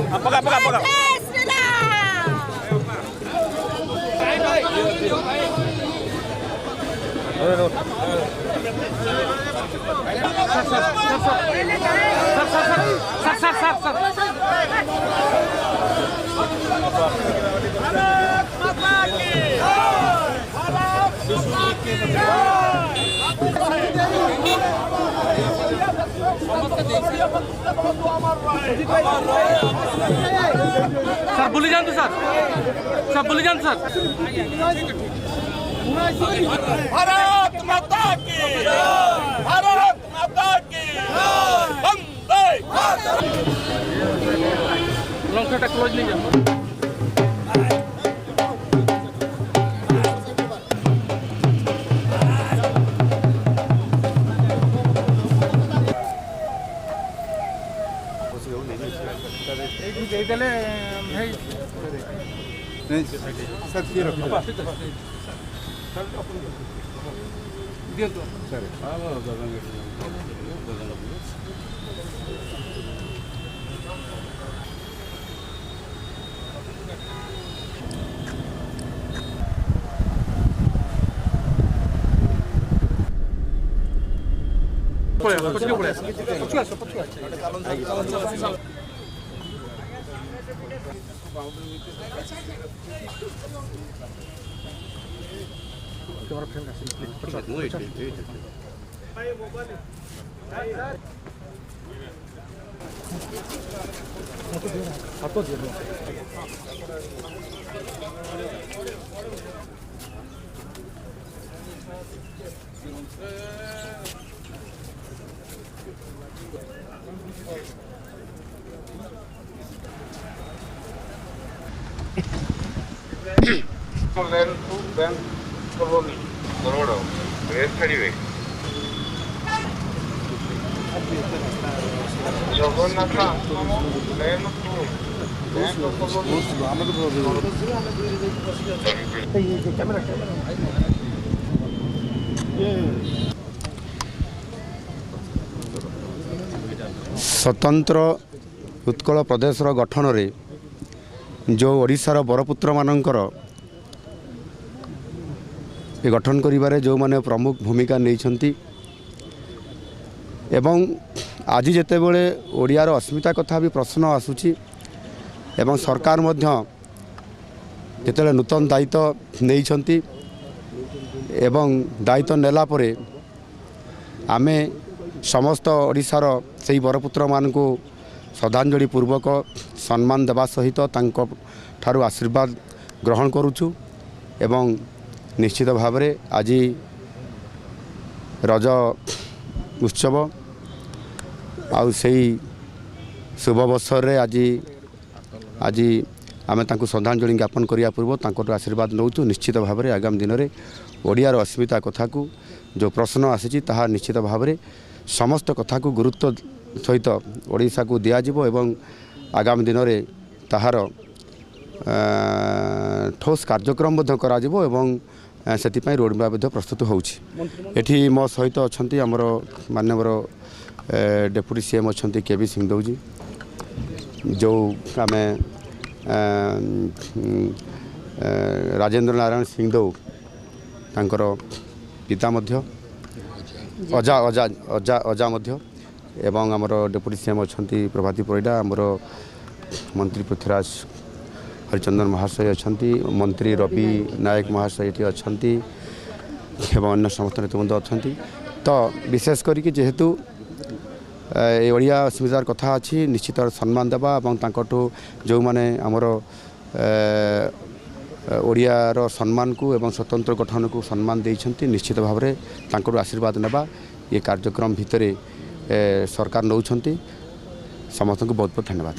पका पका पका सर भूली जान सर भूली जान सर भारत माता की भारत माता की वंदे लॉन्ग शॉट क्लोज नहीं जा स्वतंत्र उत्कल प्रदेश गठन रे जो ओडिशार बरपुत्र मानकर गठन करिबारे जो माने प्रमुख भूमिका नहीं एवं आज जिते बड़े ओडियार अस्मिता कथा भी प्रश्न आसूची एवं सरकार मध्य जिते नूतन दायित्व नहीं एवं दायित्व नेला परे आमे समस्त ओडिशार से बरपुत्र मान को श्रद्धांजलि पूर्वक सम्मान देवा सहित ठारू आशीर्वाद ग्रहण करुचु एवं निश्चित भाव में आज रज उत्सव आउ से शुभ अवसर रे आज आज आम श्रद्धांजलि ज्ञापन करने पूर्व तांकर आशीर्वाद नौचु। निश्चित भाव में आगामी दिन में ओडियार अस्मिता कथा को जो प्रश्न आसी निश्चित भाव में समस्त कथा को गुरुत्व सहित ओडिशा को दिज्व एवं आगामी दिन में ताहार ठोस कार्यक्रम एवं से रोड मैप प्रस्तुत होठी मो सहित अच्छा आमर मानवर डेप्यूटी सीएम अच्छा केवी सिंहदेव जी जो आम राजेंद्र नारायण सिंहदेव तांकर पिता मध्य अजा अजा अजा अजा मध्य एवं आमर डेप्यूटी सीएम अच्छा प्रभाती परिडा आमर मंत्री पृथ्वीराज हरिचंदन महाशय अच्छा मंत्री रवि नायक महाशय ये अच्छा एवं अन्य समस्त नेतृवृंद अच्छा तो विशेष करके जेहेतु ओडिया अस्मितार कथा अच्छी निश्चित सम्मान देवा जो माने आमर ओडियार सम्मान को एवं स्वतंत्र गठन को सम्मान देइछंती निश्चित भाव में आशीर्वाद नेबा ये कार्यक्रम भितर सरकार नौछंती समस्त को बहुत बहुत धन्यवाद।